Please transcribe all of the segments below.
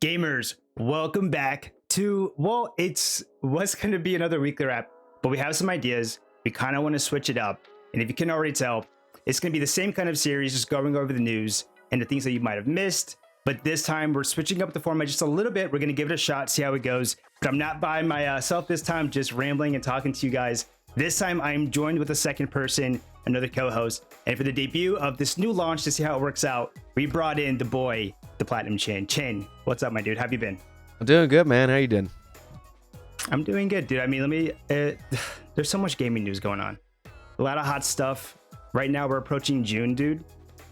Gamers, welcome back to, well, it's what's going to be another weekly wrap, but we have some ideas. We kind of want to switch it up. And if you can already tell, it's going to be the same kind of series, just going over the news and the things that you might have missed. But this time we're switching up the format just a little bit. We're going to give it a shot, see how it goes. But I'm not by myself this time, just rambling and talking to you guys. This time I'm joined with a second person, another co-host. And for the debut of this new launch, to see how it works out, we brought in the boy, ThePlatinumChin. Chin, what's up, my dude? How have you been? I'm doing good, man. How you doing? I'm doing good, dude. I mean, there's so much gaming news going on. A lot of hot stuff. Right now we're approaching June, dude,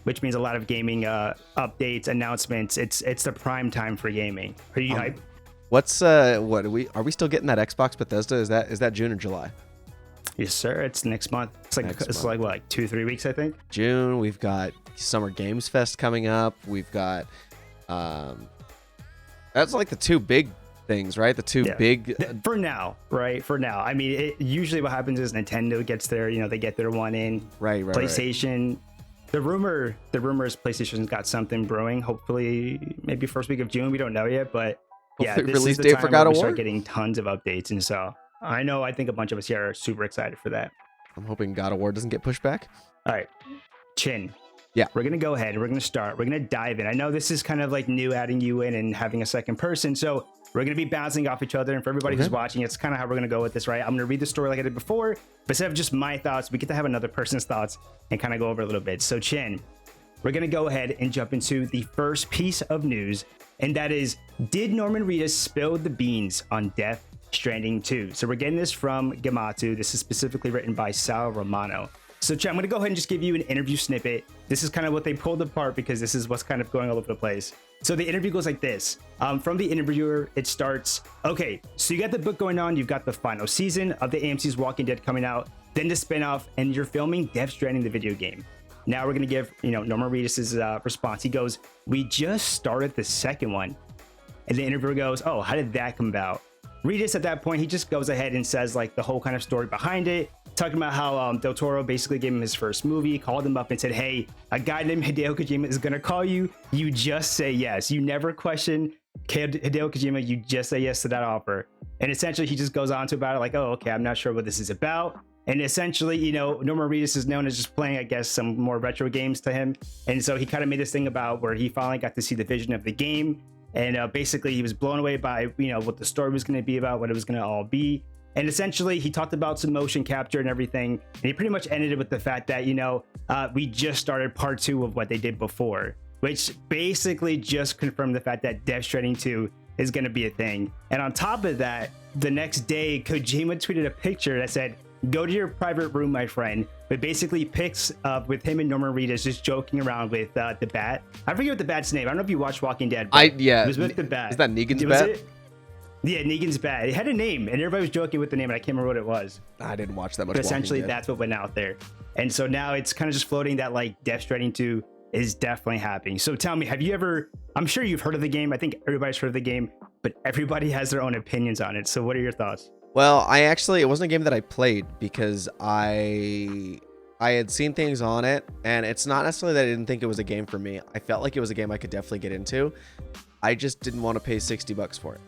which means a lot of gaming updates, announcements. It's the prime time for gaming. Are you hyped? What's what are we still getting that Xbox Bethesda? Is that June or July? Yes, sir. It's next month. It's like what, like 2-3 weeks, I think. June. We've got Summer Games Fest coming up. We've got that's like the two big things, right? The two big for now, right? For now. I mean, usually what happens is Nintendo gets their, they get their one in. Right. PlayStation. Right. The rumor is PlayStation's got something brewing. Hopefully, maybe first week of June. We don't know yet, but yeah, this release is the date time for God of we War. start getting tons of updates, and so I think a bunch of us here are super excited for that. I'm hoping God of War doesn't get pushed back. All right, Chin. Yeah, we're gonna go ahead. We're gonna start. We're gonna dive in. I know this is kind of like new, adding you in and having a second person, so we're going to be bouncing off each other. And for everybody who's watching, it's kind of how we're going to go with this, right? I'm going to read the story like I did before, but instead of just my thoughts, we get to have another person's thoughts and kind of go over a little bit. So Chin, we're going to go ahead and jump into the first piece of news. And that is, did Norman Reedus spill the beans on Death Stranding 2? So we're getting this from Gamatu. This is specifically written by Sal Romano. So Chin, I'm going to go ahead and just give you an interview snippet. This is kind of what they pulled apart because this is what's kind of going all over the place. So the interview goes like this. From the interviewer, it starts, okay, so you got the book going on, you've got the final season of the AMC's Walking Dead coming out, then the spinoff, and you're filming Death Stranding, the video game. Now we're going to give, Norman Reedus' response. He goes, we just started the second one. And the interviewer goes, oh, how did that come about? Reedus at that point, he just goes ahead and says like the whole kind of story behind it, talking about how Del Toro basically gave him his first movie, called him up and said, hey, a guy named Hideo Kojima is going to call you. You just say yes. You never question Hideo Kojima. You just say yes to that offer. And essentially, he just goes on to about it like, oh, okay, I'm not sure what this is about. And essentially, Norman Reedus is known as just playing, I guess, some more retro games to him. And so he kind of made this thing about where he finally got to see the vision of the game. And basically, he was blown away by, what the story was going to be about, what it was going to all be. And essentially, he talked about some motion capture and everything. And he pretty much ended it with the fact that, we just started part 2 of what they did before, which basically just confirmed the fact that Death Straning 2 is going to be a thing. And on top of that, the next day, Kojima tweeted a picture that said, go to your private room, my friend. But basically pics with him and Norman Reedus just joking around with the bat. I forget what the bat's name. I don't know if you watched Walking Dead. It was with the bat. Is that Negan's bat? Yeah, Negan's bat. It had a name, and everybody was joking with the name, and I can't remember what it was. I didn't watch that much. But essentially, that's what went out there. And so now it's kind of just floating that like Death Stranding 2 is definitely happening. So tell me, have you ever, I'm sure you've heard of the game. I think everybody's heard of the game, but everybody has their own opinions on it. So what are your thoughts? Well, it wasn't a game that I played because I had seen things on it, and it's not necessarily that I didn't think it was a game for me. I felt like it was a game I could definitely get into. I just didn't want to pay $60 for it.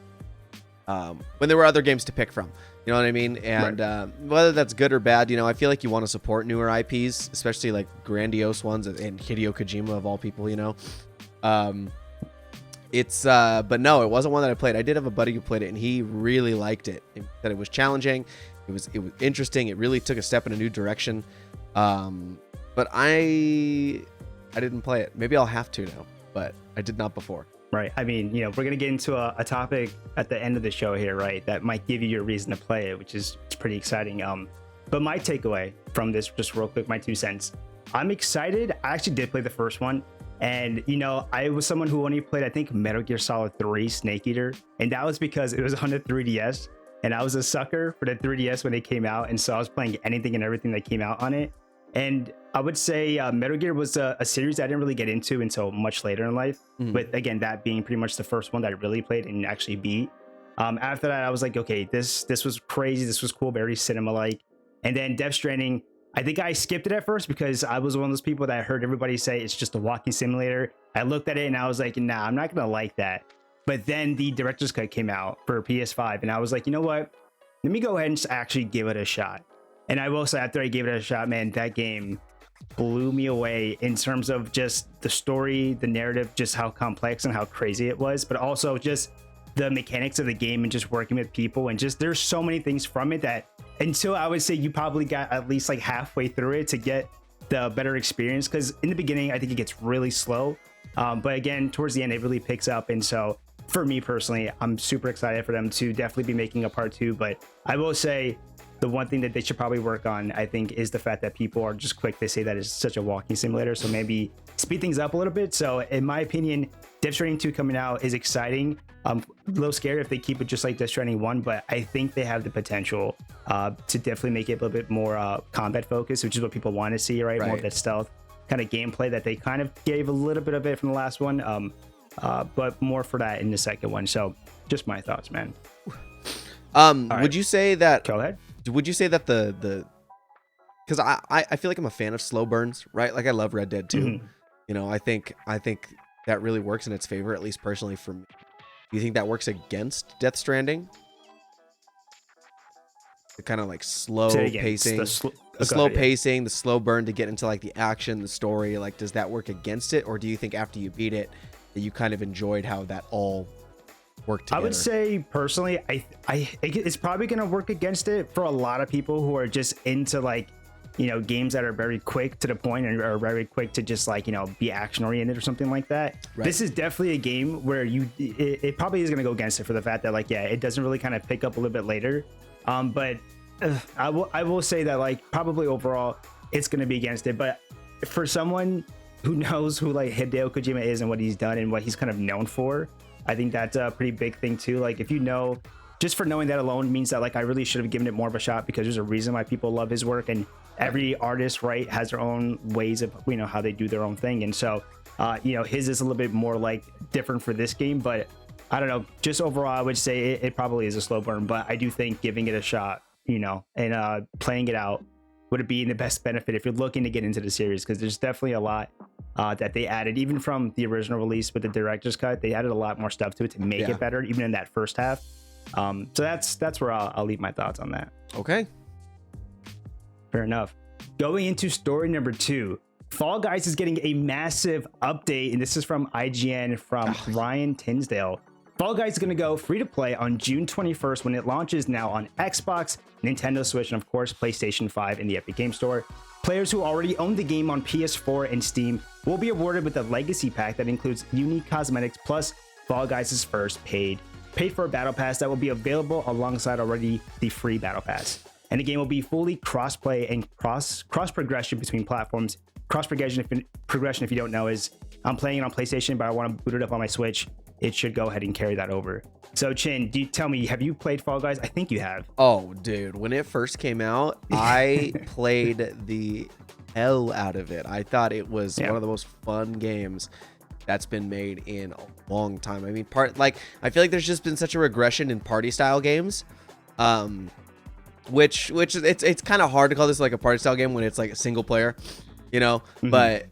When there were other games to pick from, you know what I mean? And whether that's good or bad, I feel like you want to support newer IPs, especially like grandiose ones and Hideo Kojima of all people, but no, it wasn't one that I played. I did have a buddy who played it, and he really liked it. He said it was challenging. It was interesting. It really took a step in a new direction. But I didn't play it. Maybe I'll have to now, but I did not before. Right. I mean, we're going to get into a topic at the end of the show here, right? That might give you your reason to play it, which is pretty exciting. But my takeaway from this, just real quick, my 2 cents. I'm excited. I actually did play the first one. And, I was someone who only played, I think, Metal Gear Solid 3 Snake Eater. And that was because it was on the 3DS. And I was a sucker for the 3DS when it came out. And so I was playing anything and everything that came out on it. And I would say Metal Gear was a series I didn't really get into until much later in life. But again, that being pretty much the first one that I really played and actually beat. After that, I was like, okay, this was crazy. This was cool, very cinema-like. And then Death Stranding, I think I skipped it at first because I was one of those people that heard everybody say it's just a walking simulator. I looked at it and I was like, nah, I'm not going to like that. But then the director's cut came out for PS5, and I was like, you know what? Let me go ahead and just actually give it a shot. And I will say, after I gave it a shot, man, that game blew me away in terms of just the story, the narrative, just how complex and how crazy it was, but also just the mechanics of the game and just working with people. And just there's so many things from it that until I would say you probably got at least like halfway through it to get the better experience. Because in the beginning, I think it gets really slow. But again, towards the end, it really picks up. And so for me personally, I'm super excited for them to definitely be making a part 2. But I will say the one thing that they should probably work on, I think, is the fact that people are just quick to say that it's such a walking simulator. So maybe speed things up a little bit. So in my opinion, Death Straning 2 coming out is exciting. I'm a little scared if they keep it just like Death Straning 1, but I think they have the potential to definitely make it a little bit more combat focused, which is what people want to see, right? More of that stealth kind of gameplay that they kind of gave a little bit of it from the last one. But more for that in the second one. So just my thoughts, man. Would you say that? Go ahead. Would you say that the because I feel like I'm a fan of slow burns, right? Like I love Red Dead 2. Mm-hmm. You know, I think that really works in its favor, at least personally for me. Do you think that works against Death Stranding? The kind of like slow pacing, pacing, the slow burn to get into like the action, the story. Like, does that work against it, or do you think after you beat it, that you kind of enjoyed how that all worked together? I would say personally, it's probably going to work against it for a lot of people who are just into like, you know, games that are very quick to the point and are very quick to just like, you know, be action oriented or something like that. Right. This is definitely a game where it probably is going to go against it for the fact that like, yeah, it doesn't really kind of pick up a little bit later. But I will say that like probably overall it's going to be against it. But for someone who knows who like Hideo Kojima is and what he's done and what he's kind of known for, I think that's a pretty big thing too. Like if you know, just for knowing that alone means that like I really should have given it more of a shot, because there's a reason why people love his work, and every artist, right, has their own ways of, you know, how they do their own thing. And so, you know, his is a little bit more like different for this game, but I don't know, just overall, I would say it probably is a slow burn, but I do think giving it a shot, you know, and playing it out would be in the best benefit if you're looking to get into the series, because there's definitely a lot that they added, even from the original release with the director's cut. They added a lot more stuff to it to make it better, even in that first half. So that's where I'll leave my thoughts on that. Okay. Fair enough. Going into story number 2, Fall Guys is getting a massive update, and this is from IGN from Ryan Tinsdale. Fall Guys is going to go free to play on June 21st when it launches now on Xbox, Nintendo Switch, and of course PlayStation 5 in the Epic Game Store. Players who already own the game on PS4 and Steam will be awarded with a legacy pack that includes unique cosmetics plus Fall Guys' first paid for Battle Pass that will be available alongside already the free Battle Pass. And the game will be fully cross-play and cross progression between platforms. Cross progression, if you don't know, is I'm playing it on PlayStation, but I want to boot it up on my Switch. It should go ahead and carry that over. So Chin, tell me, have you played Fall Guys? I think you have. Oh, dude, when it first came out, I played the hell out of it. I thought it was one of the most fun games that's been made in a long time. I mean, I feel like there's just been such a regression in party style games. Which it's kind of hard to call this like a party style game when it's like a single player, you know, but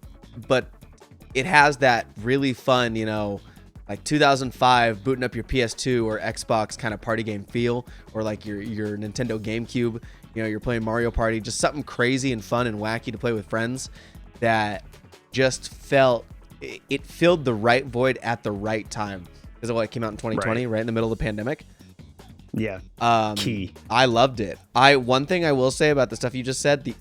it has that really fun, you know, like 2005 booting up your PS2 or Xbox kind of party game feel, or like your Nintendo GameCube, you know, you're playing Mario Party, just something crazy and fun and wacky to play with friends that just it filled the right void at the right time, because it came out in 2020, right in the middle of the pandemic. Yeah. Key. I loved it. One thing I will say about the stuff you just said,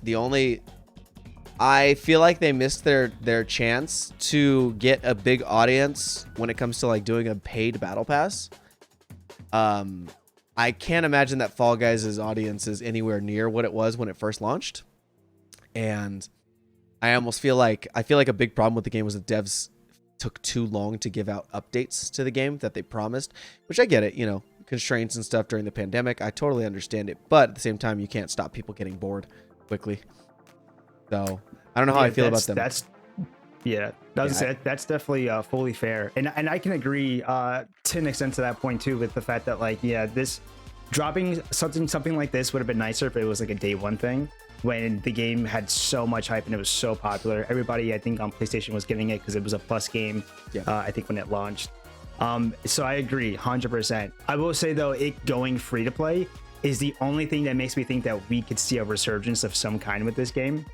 I feel like they missed their chance to get a big audience when it comes to like doing a paid battle pass. I can't imagine that Fall Guys' audience is anywhere near what it was when it first launched. And I feel like a big problem with the game was that devs took too long to give out updates to the game that they promised, which I get it, you know, constraints and stuff during the pandemic. I totally understand it, but at the same time, you can't stop people getting bored quickly. So I don't know how I feel about them. That's definitely fully fair, and I can agree to an extent to that point too, with the fact that like this dropping something like this would have been nicer if it was like a day one thing, when the game had so much hype and it was so popular. Everybody, I think, on PlayStation was getting it because it was a plus game. I think when it launched. So I agree 100%. I will say though, it going free to play is the only thing that makes me think that we could see a resurgence of some kind with this game.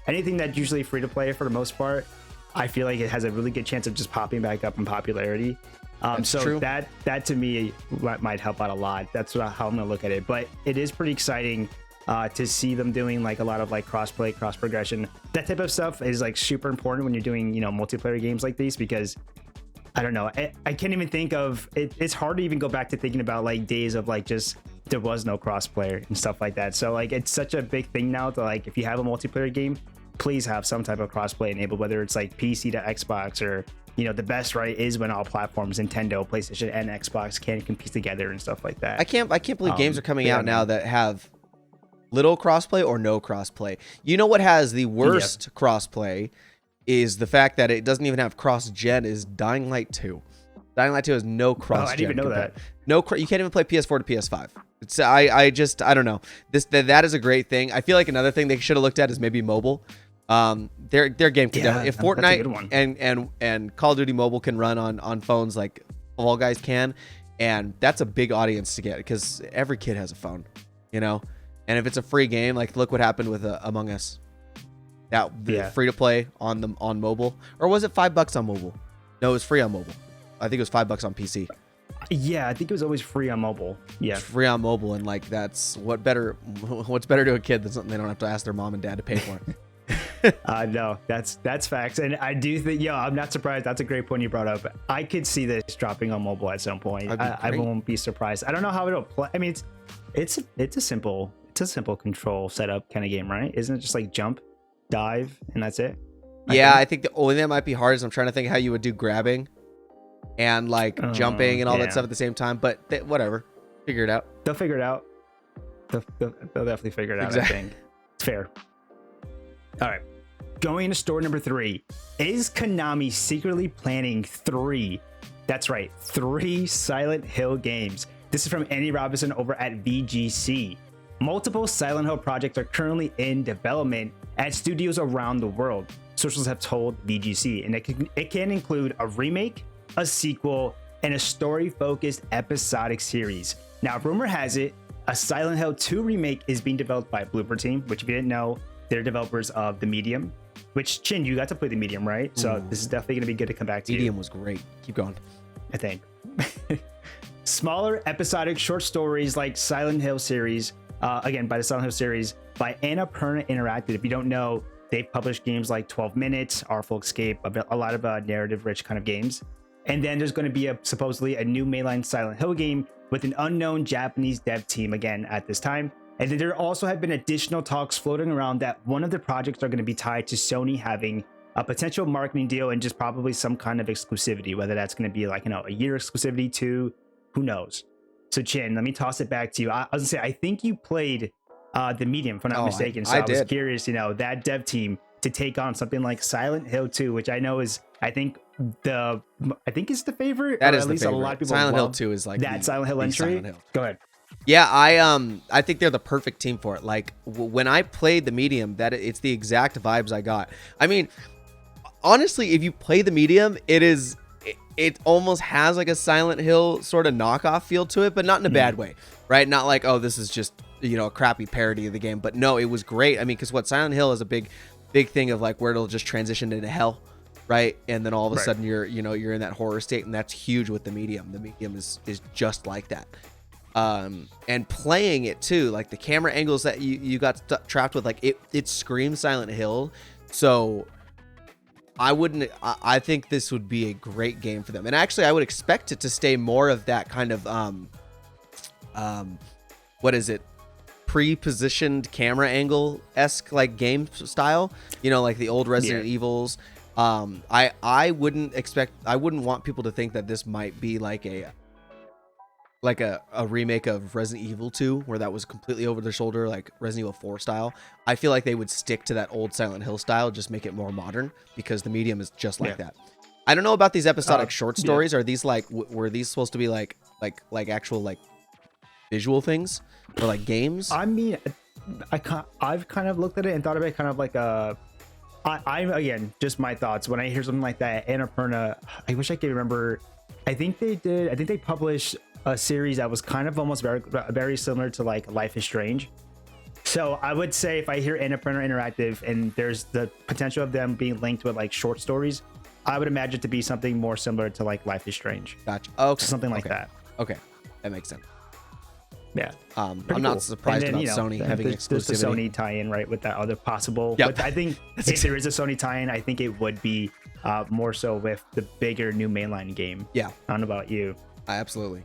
Anything that's usually free to play for the most part, I feel like it has a really good chance of just popping back up in popularity. So true. that to me might help out a lot. That's how I'm gonna look at it. But it is pretty exciting to see them doing like a lot of like crossplay, cross progression. That type of stuff is like super important when you're doing, you know, multiplayer games like these, because I don't know, I can't even think of it. It's hard to even go back to thinking about like days of like just there was no crossplayer and stuff like that. So like it's such a big thing now to like, if you have a multiplayer game, please have some type of crossplay enabled, whether it's like PC to Xbox, or you know, the best right is when all platforms, Nintendo, PlayStation, and Xbox can compete together and stuff like that. I can't believe games are coming out now that have little crossplay or no crossplay. You know what has the worst crossplay is the fact that it doesn't even have cross-gen, is Dying Light 2. Dying Light 2 has no cross-gen. I didn't even know that. You can't even play PS4 to PS5. It's I don't know. That is a great thing. I feel like another thing they should have looked at is maybe mobile. Their game could if Fortnite and Call of Duty Mobile can run on phones like Fall Guys can, and that's a big audience to get because every kid has a phone, you know. And if it's a free game, like look what happened with Among Us. Free to play on mobile, or was it $5 on mobile? No, it was free on mobile. I think it was $5 on PC. Yeah, I think it was always free on mobile. Yeah, it's free on mobile, and like what's better to a kid than something they don't have to ask their mom and dad to pay for. No, that's facts, and I do think, I'm not surprised. That's a great point you brought up. I could see this dropping on mobile at some point. I won't be surprised. I don't know how it'll play. I mean, it's a simple control setup kind of game, right? Isn't it just like jump, dive, and that's it? I think the only thing that might be hard is I'm trying to think how you would do grabbing and like jumping and all that stuff at the same time. But whatever, figure it out. They'll figure it out. They'll definitely figure it out. Exactly. I think it's fair. All right, going into story number 3. Is Konami secretly planning 3? That's right, 3 Silent Hill games. This is from Andy Robinson over at VGC. Multiple Silent Hill projects are currently in development at studios around the world, sources have told VGC, and it can include a remake, a sequel, and a story-focused episodic series. Now, rumor has it, a Silent Hill 2 remake is being developed by Blooper Team, which if you didn't know, they're developers of The Medium, which, Chin, you got to play The Medium, right? So this is definitely going to be good to come back to. Medium was great. Keep going. I think. Smaller episodic short stories like Silent Hill series, again, by the Silent Hill series, by Annapurna Interactive. If you don't know, they've published games like 12 Minutes, Artful Escape, a lot of narrative-rich kind of games. And then there's going to be supposedly a new mainline Silent Hill game with an unknown Japanese dev team again at this time. And then there also have been additional talks floating around that one of the projects are going to be tied to Sony having a potential marketing deal and just probably some kind of exclusivity, whether that's going to be like, a year exclusivity to, who knows. So Chin, let me toss it back to you. I was gonna say, I think you played The Medium, if I'm not mistaken. So I was curious, that dev team to take on something like Silent Hill 2, which I know is, I think is the favorite. That or is at the least favorite. a lot of people Silent Hill 2 is like that Silent Hill entry. Silent Hill. Go ahead. Yeah, I think they're the perfect team for it. Like when I played The Medium, it's the exact vibes I got. I mean, honestly, if you play The Medium, it almost has like a Silent Hill sort of knockoff feel to it, but not in a bad way, right? Not like, oh, this is just, a crappy parody of the game. But no, it was great. I mean, because Silent Hill is a big thing of like where it'll just transition into hell, right? And then all of a sudden you're in that horror state, and that's huge with The Medium. The Medium is just like that. And playing it too, like the camera angles that you got trapped with, like it screams Silent Hill. So I think this would be a great game for them. And actually I would expect it to stay more of that kind of what is it, pre-positioned camera angle-esque like game style, like the old Resident Evils. I wouldn't want people to think that this might be like a remake of Resident Evil 2, where that was completely over their shoulder, like Resident Evil 4 style. I feel like they would stick to that old Silent Hill style, just make it more modern, because The Medium is just like that. I don't know about these episodic short stories. Are these like, were these supposed to be like actual like visual things or like games? I mean, I've kind of looked at it and thought of it kind of like I'm again, just my thoughts. When I hear something like that, Annapurna, I wish I could remember I think they did. I think they published a series that was kind of almost very similar to like Life is Strange. So I would say if I hear Annapurna Interactive and there's the potential of them being linked with like short stories, I would imagine it to be something more similar to like Life is Strange. Gotcha. Okay. Something like that. Okay, that makes sense. Yeah. I'm not surprised about Sony having exclusivity. There's the Sony tie-in, right, with that other possible. Yep. But I think if there is a Sony tie-in, I think it would be more so with the bigger new mainline game. Yeah. I don't know about you. Absolutely.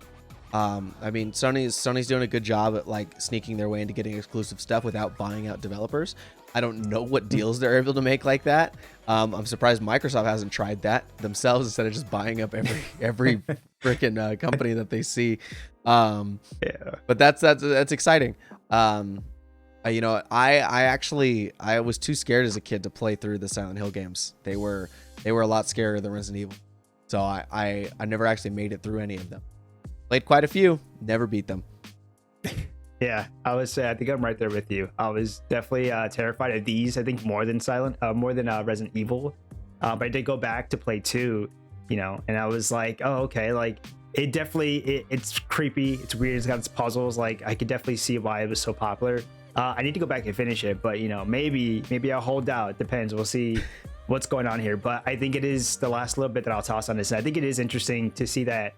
I mean, Sony's doing a good job at like sneaking their way into getting exclusive stuff without buying out developers. I don't know what deals they're able to make like that. I'm surprised Microsoft hasn't tried that themselves instead of just buying up every freaking company that they see. Yeah. But that's exciting. You know, I was too scared as a kid to play through the Silent Hill games. They were a lot scarier than Resident Evil. So I never actually made it through any of them. Played quite a few, never beat them. Yeah, I think I'm right there with you. I was definitely terrified of these. I think more than Resident Evil. But I did go back to play 2, you know, and I was like, oh, okay, like it definitely it's creepy, it's weird, it's got its puzzles. Like I could definitely see why it was so popular. I need to go back and finish it, but you know, maybe I'll hold out. It depends. We'll see what's going on here. But I think it is the last little bit that I'll toss on this. And I think it is interesting to see that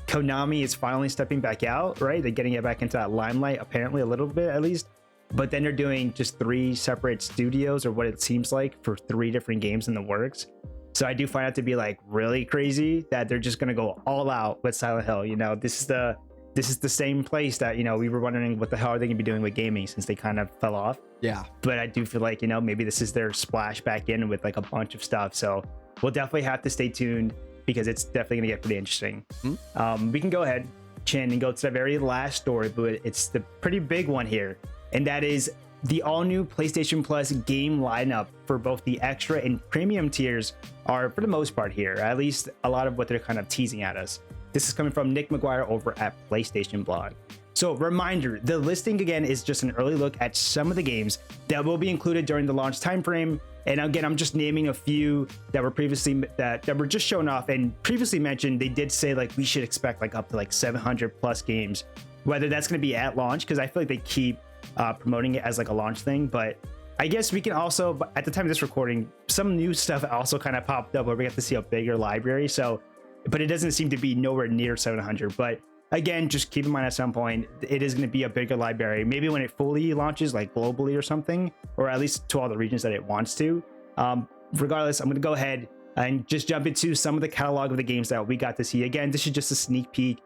Konami is finally stepping back out, right? They're getting it back into that limelight, apparently a little bit at least. But then they're doing just 3 separate studios, or what it seems like, for 3 different games in the works. So I do find it to be like really crazy that they're just gonna go all out with Silent Hill. You know, this is the same place that, you know, we were wondering what the hell are they gonna be doing with gaming since they kind of fell off. Yeah. But I do feel like, you know, maybe this is their splash back in with like a bunch of stuff. So we'll definitely have to stay tuned, because it's definitely gonna get pretty interesting. We can go ahead, Chin, and go to the very last story, but it's the pretty big one here, and that is the all-new PlayStation Plus game lineup for both the extra and premium tiers are, for the most part, here. At least a lot of what they're kind of teasing at us. This is coming from Nick McGuire over at PlayStation Blog. So, reminder, the listing again is just an early look at some of the games that will be included during the launch timeframe. And again, I'm just naming a few that were previously that were just shown off and previously mentioned. They did say like we should expect like up to like 700 plus games, whether that's going to be at launch, because I feel like they keep promoting it as like a launch thing. But I guess we can also, at the time of this recording, some new stuff also kind of popped up where we got to see a bigger library. So, but it doesn't seem to be nowhere near 700. But again, just keep in mind at some point, it is going to be a bigger library. Maybe when it fully launches, like globally or something, or at least to all the regions that it wants to. Regardless, I'm going to go ahead and just jump into some of the catalog of the games that we got to see. Again, this is just a sneak peek.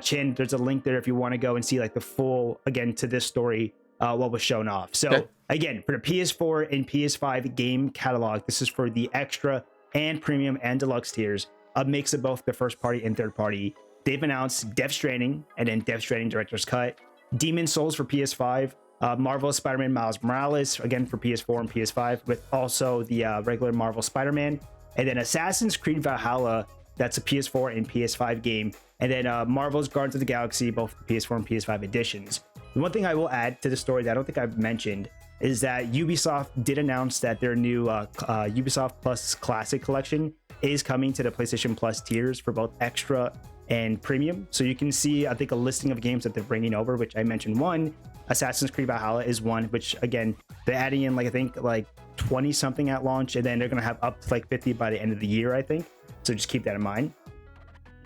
Chin, there's a link there if you want to go and see like the full, again, to this story, what was shown off. So okay. Again, for the PS4 and PS5 game catalog, this is for the extra and premium and deluxe tiers, a mix of both the first party and third party. They've announced Death Straning and then Death Straning Director's Cut, Demon Souls for PS5, Marvel Spider-Man Miles Morales, again for PS4 and PS5, with also the regular Marvel Spider-Man, and then Assassin's Creed Valhalla, that's a PS4 and PS5 game, and then Marvel's Guardians of the Galaxy, both PS4 and PS5 editions. The one thing I will add to the story that I don't think I've mentioned is that Ubisoft did announce that their new Ubisoft Plus Classic Collection is coming to the PlayStation Plus tiers for both extra and premium. So you can see, I think, a listing of games that they're bringing over, which I mentioned one. Assassin's Creed Valhalla is one, which again, they're adding in like, I think like 20 something at launch, and then they're going to have up to like 50 by the end of the year, I think. So just keep that in mind.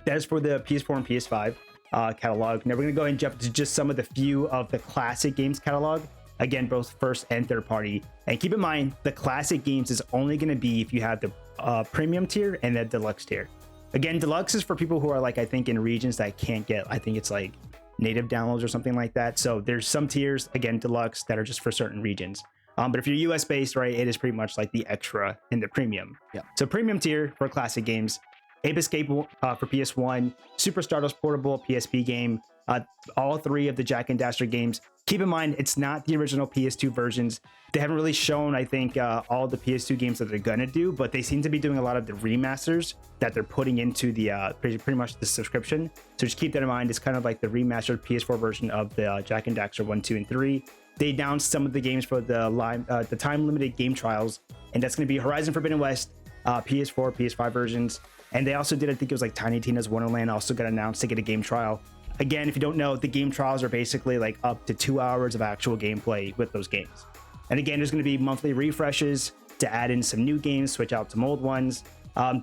That is for the PS4 and PS5 catalog. Now we're going to go ahead and jump to just some of the few of the classic games catalog. Again, both first and third party. And keep in mind, the classic games is only going to be if you have the premium tier and the deluxe tier. Again, deluxe is for people who are like, I think, in regions that can't get, I think it's like native downloads or something like that. So there's some tiers, again, deluxe, that are just for certain regions. But if you're US based, right, it is pretty much like the extra and the premium. Yeah. So premium tier for classic games, Ape Escape for PS1, Super Stardust Portable PSP game, all three of the Jak and Daxter games. Keep in mind, it's not the original PS2 versions. They haven't really shown, I think, all the PS2 games that they're gonna do, but they seem to be doing a lot of the remasters that they're putting into the pretty much the subscription. So just keep that in mind. It's kind of like the remastered PS4 version of the Jak and Daxter 1, 2, and 3. They announced some of the games for the time-limited game trials, and that's going to be Horizon Forbidden West, PS4, PS5 versions, And they also did, I think it was like Tiny Tina's Wonderland also got announced to get a game trial. Again, if you don't know, the game trials are basically like up to 2 hours of actual gameplay with those games. And again, there's going to be monthly refreshes to add in some new games, switch out some old ones.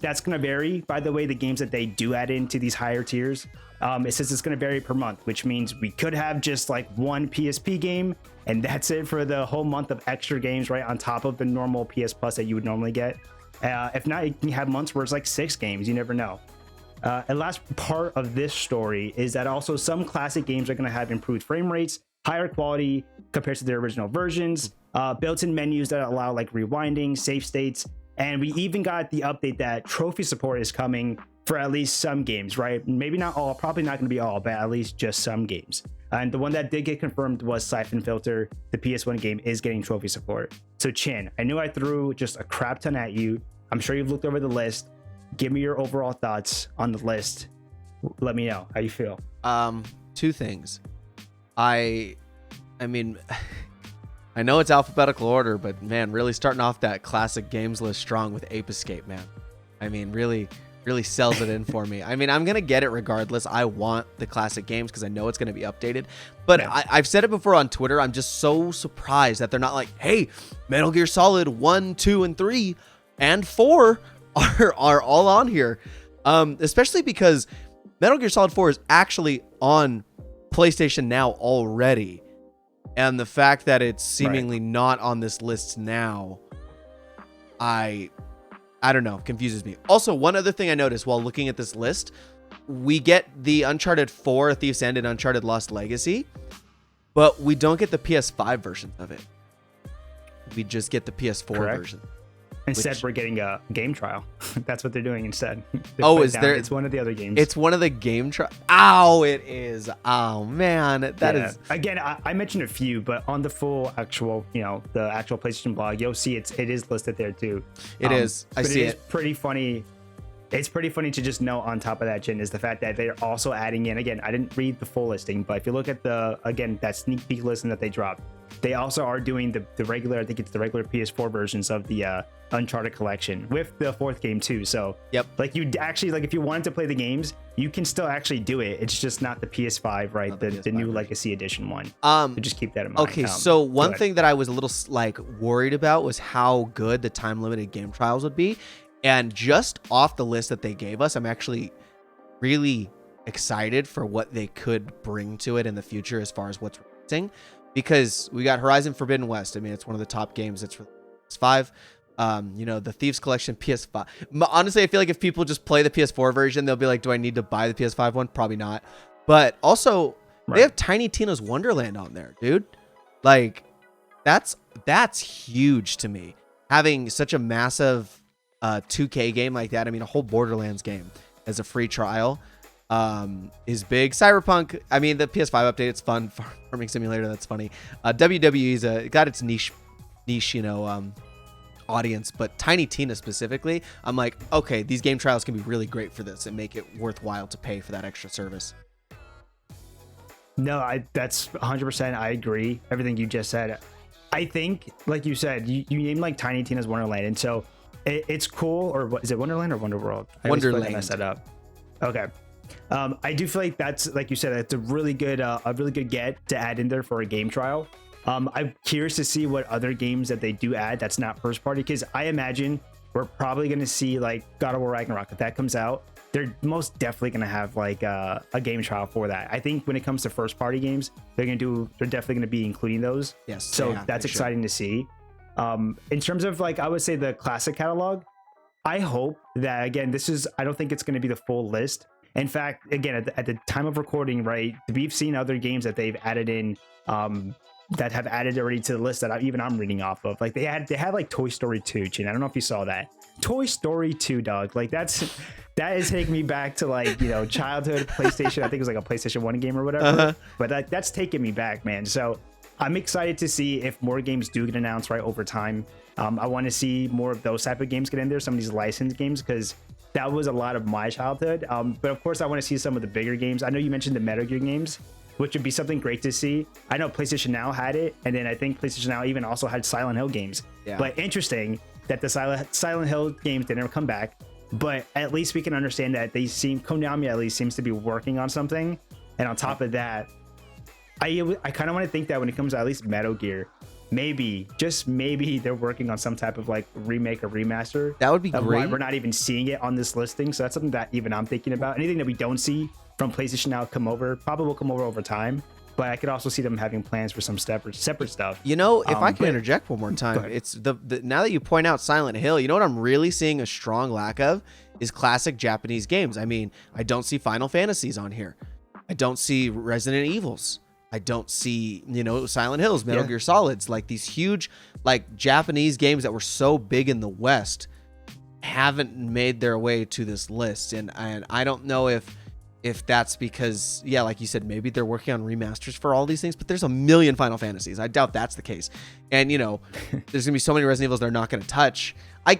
That's going to vary, by the way, the games that they do add into these higher tiers. It says it's going to vary per month, which means we could have just like one PSP game, and that's it for the whole month of extra games, right, on top of the normal PS Plus that you would normally get. If not, you can have months where it's like 6 games. You never know. And last part of this story is that also some classic games are going to have improved frame rates, higher quality compared to their original versions, built-in menus that allow like rewinding, save states, and we even got the update that trophy support is coming for at least some games, right? Maybe not all, probably not going to be all, but at least just some games. And the one that did get confirmed was Siphon Filter. The PS1 game is getting trophy support. So Chin, I knew I threw just a crap ton at you. I'm sure you've looked over the list. Give me your overall thoughts on the list. Let me know how you feel. 2 things. I mean, I know it's alphabetical order, but man, really starting off that classic games list strong with Ape Escape, man. I mean, really sells it in for me. I mean, I'm going to get it regardless. I want the classic games because I know it's going to be updated. But yeah. I've said it before on Twitter. I'm just so surprised that they're not like, hey, Metal Gear Solid 1, 2, and 3 and 4 are all on here. Especially because Metal Gear Solid 4 is actually on PlayStation Now already. And the fact that it's seemingly not on this list now, I don't know, confuses me. Also, one other thing I noticed while looking at this list, we get the Uncharted 4, A Thief's End, and Uncharted Lost Legacy, but we don't get the PS5 version of it. We just get the PS4 version. Instead, we're getting a game trial. That's what they're doing instead. Is there? It's one of the other games. It's one of the game trial. Oh, it is. Oh man, that is. Again, I mentioned a few, but on the full actual, the actual PlayStation blog, you'll see it is listed there too. It is. I see it. It's pretty funny. It's pretty funny to just know on top of that, Jin, is the fact that they're also adding in. Again, I didn't read the full listing, but if you look at that sneak peek listing that they dropped, they also are doing the regular. I think it's the regular PS4 versions of the Uncharted collection with the 4th game too. So yep, like you actually, like if you wanted to play the games, you can still actually do it. It's just not the PS5, right? Not the new Legacy Edition one. So just keep that in mind. Okay, so one thing that I was a little like worried about was how good the time limited game trials would be. And just off the list that they gave us, I'm actually really excited for what they could bring to it in the future as far as what's releasing. Because we got Horizon Forbidden West. I mean, it's one of the top games that's for PS5. The Thieves Collection PS5. Honestly, I feel like if people just play the PS4 version, they'll be like, do I need to buy the PS5 one? Probably not. But also, they have Tiny Tina's Wonderland on there, dude. Like, that's huge to me. Having such a massive 2K game like that. I mean, a whole Borderlands game as a free trial is big. Cyberpunk, I mean, the PS5 update, it's fun. Farming Simulator, that's funny. WWE's got its niche, audience, but Tiny Tina specifically, I'm like, okay, these game trials can be really great for this and make it worthwhile to pay for that extra service. No, that's 100%. I agree. Everything you just said. I think, like you said, you named like Tiny Tina's Wonderland, and so it's cool. Or what is it, Wonderland or Wonderworld? Wonderland. I messed that up. Okay. I do feel like that's, like you said, it's a really good get to add in there for a game trial. I'm curious to see what other games that they do add that's not first party, because I imagine we're probably going to see like God of War Ragnarok. If that comes out, they're most definitely going to have like a game trial for that. I think when it comes to first party games, they're definitely going to be including those. Yes. So that's exciting to see. In terms of like, I would say the classic catalog, I hope that, again, I don't think it's going to be the full list. In fact, again, at the time of recording, right, we've seen other games that they've added in, that have added already to the list that I'm reading off of. Like they had like Toy Story 2, Chin. I don't know if you saw that. Toy Story 2, dog. Like that is taking me back to like, childhood PlayStation. I think it was like a PlayStation 1 game or whatever. Uh-huh. But that's taking me back, man. So I'm excited to see if more games do get announced right over time. I want to see more of those type of games get in there, some of these licensed games, because that was a lot of my childhood. But of course, I want to see some of the bigger games. I know you mentioned the Metal Gear games, which would be something great to see. I know PlayStation Now had it, and then I think PlayStation Now even also had Silent Hill games. Yeah. But interesting that the Silent Hill games didn't ever come back. but at least we can understand that Konami at least seems to be working on something. And on top of that, I kind of want to think that when it comes to at least Metal Gear, maybe, just maybe, they're working on some type of like remake or remaster. That would be great. Why we're not even seeing it on this listing. So that's something that even I'm thinking about. Anything that we don't see from PlayStation now probably will come over time. But I could also see them having plans for some separate stuff. You know, if I can interject one more time, it's the now that you point out Silent Hill, you know what I'm really seeing a strong lack of is classic Japanese games. I mean, I don't see Final Fantasies on here. I don't see Resident Evils. I don't see, Silent Hills, Metal Gear Solids, like these huge, like Japanese games that were so big in the West haven't made their way to this list. And I don't know if that's because, like you said, maybe they're working on remasters for all these things, but there's a million Final Fantasies. I doubt that's the case. And, there's gonna be so many Resident Evils they're not gonna touch. I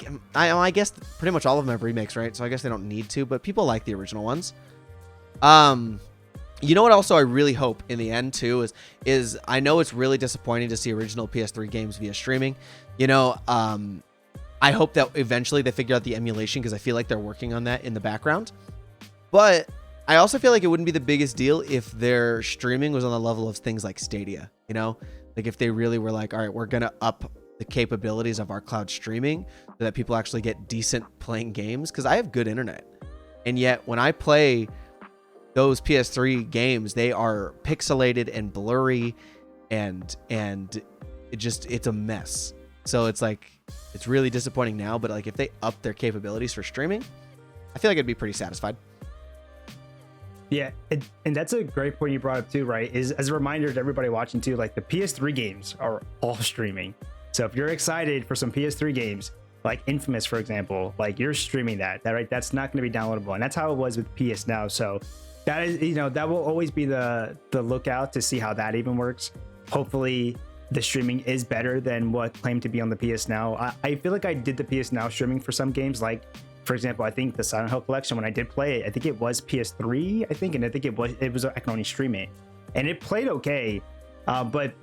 guess pretty much all of them have remakes, right? So I guess they don't need to, but people like the original ones. You know what also I really hope in the end too is I know it's really disappointing to see original PS3 games via streaming. I hope that eventually they figure out the emulation, because I feel like they're working on that in the background. But I also feel like it wouldn't be the biggest deal if their streaming was on the level of things like Stadia, like if they really were like, all right, we're going to up the capabilities of our cloud streaming so that people actually get decent playing games. Because I have good internet. And yet when I play those PS3 games, they are pixelated and blurry and it's a mess. So it's like, it's really disappointing now, but like if they up their capabilities for streaming, I feel like I'd be pretty satisfied. Yeah, and that's a great point you brought up too, right? Is as a reminder to everybody watching too, like the PS3 games are all streaming. So if you're excited for some PS3 games, like Infamous, for example, like you're streaming that right? That's not going to be downloadable, and that's how it was with PS Now. So that is, that will always be the lookout to see how that even works. Hopefully the streaming is better than what claimed to be on the PS Now. I feel like I did the PS Now streaming for some games, like for example, I think the Silent Hill collection, when I did play it, I think it was PS3, and I think it was I can only stream it, and it played okay, but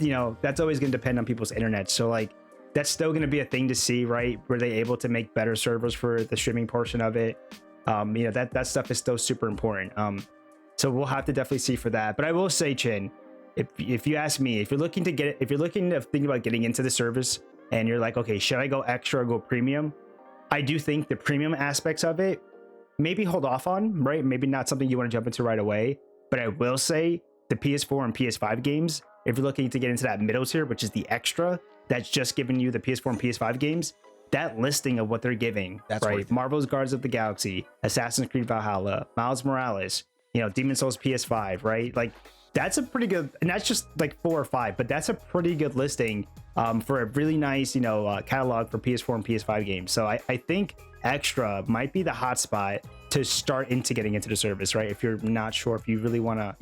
that's always going to depend on people's internet. So like that's still going to be a thing to see, right? Were they able to make better servers for the streaming portion of it? That stuff is still super important. So we'll have to definitely see for that. But I will say, Chin, if you ask me, if you're looking to think about getting into the service and you're like, okay, should I go extra or go premium? I do think the premium aspects of it, maybe hold off on, right? Maybe not something you want to jump into right away. But I will say the PS4 and PS5 games, if you're looking to get into that middle tier, which is the extra, that's just giving you the PS4 and PS5 games, that listing of what they're giving, that's right? Marvel's Guardians of the Galaxy, Assassin's Creed Valhalla, Miles Morales, Demon's Souls PS5, right? Like that's a pretty good, and that's just like 4 or 5, but that's a pretty good listing for a really nice, catalog for PS4 and PS5 games. So I think extra might be the hot spot to start into getting into the service, right? If you're not sure if you really want to,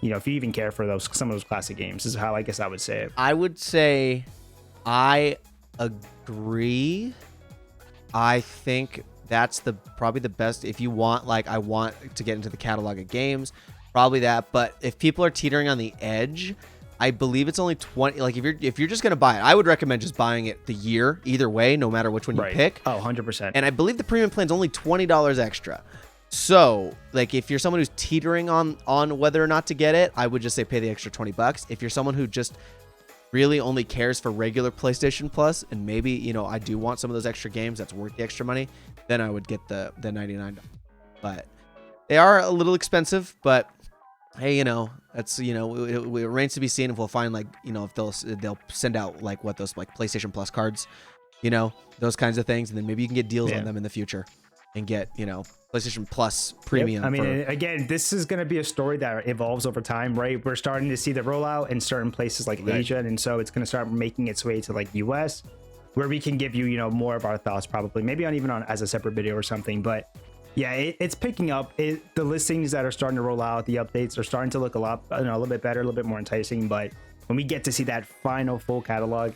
if you even care for some of those classic games, is how I guess I would say it. I would say I agree. I think that's probably the best. If you want, like, I want to get into the catalog of games, probably that. But if people are teetering on the edge, I believe it's only 20. Like if you're just gonna buy it, I would recommend just buying it the year either way, no matter which one you pick. Oh, 100%. And I believe the premium plan's only $20 extra. So like if you're someone who's teetering on whether or not to get it, I would just say pay the extra $20. If you're someone who just really only cares for regular PlayStation Plus, and maybe I do want some of those extra games that's worth the extra money, then I would get the $99. But they are a little expensive, but hey, that's it remains to be seen if we'll find like if they'll send out like those like PlayStation Plus cards, those kinds of things, and then maybe you can get deals on them in the future and get PlayStation Plus Premium. Yep. I mean, again, this is going to be a story that evolves over time, right? We're starting to see the rollout in certain places like Asia, and so it's going to start making its way to like US, where we can give you more of our thoughts, probably maybe even on as a separate video or something. But yeah, it's picking up. The listings that are starting to roll out, the updates are starting to look a little bit better, a little bit more enticing. But when we get to see that final full catalog,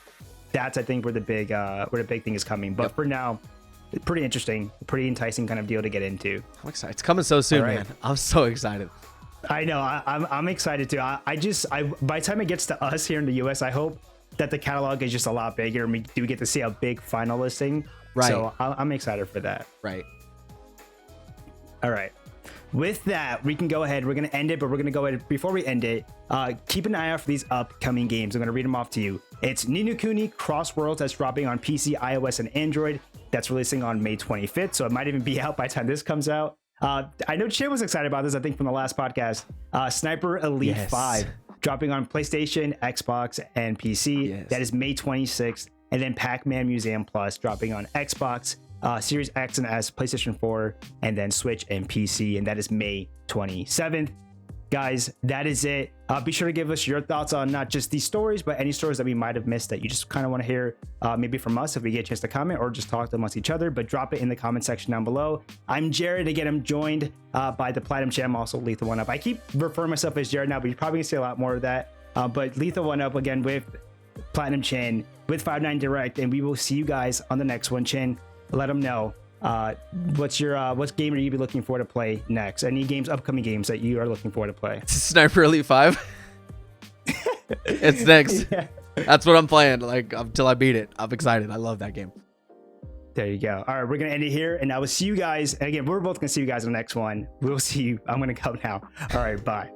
that's I think where the big thing is coming. But for now, it's pretty interesting, pretty enticing kind of deal to get into. I'm excited. It's coming so soon, man. I'm so excited. I know. I'm excited too. I by the time it gets to us here in the US, I hope that the catalog is just a lot bigger and we do get to see a big final listing. Right. So I'm excited for that. Right. All right. With that, we can go ahead. We're going to end it, but we're going to go ahead before we end it. Keep an eye out for these upcoming games. I'm going to read them off to you. It's Ni no Kuni Cross Worlds that's dropping on PC, iOS, and Android. That's releasing on May 25th, so it might even be out by the time this comes out. I know Chin was excited about this, I think, from the last podcast. Sniper Elite 5 dropping on PlayStation, Xbox, and PC. Yes. That is May 26th. And then Pac-Man Museum Plus dropping on Xbox, Series X and S, PlayStation 4, and then Switch and PC. And that is May 27th. Guys, that is it. Be sure to give us your thoughts on not just these stories, but any stories that we might have missed that you just kind of want to hear maybe from us if we get a chance to comment, or just talk amongst each other. But drop it in the comment section down below. I'm Jared. Again, I'm joined by the Platinum Chin. I'm also Lethal One Up. I keep referring myself as Jared now, but you're probably going to see a lot more of that. But Lethal One Up again with Platinum Chin, with 5-9 Direct, and we will see you guys on the next one. Chin, let them know. What game are you be looking forward to play next? Any upcoming games that you are looking forward to play? Sniper Elite 5. It's next. Yeah. That's what I'm playing, like, until I beat it. I'm excited. I love that game. There you go. All right, we're gonna end it here, and I will see you guys. And again, we're both gonna see you guys in the next one. We'll see you. I'm gonna go now. All right, bye.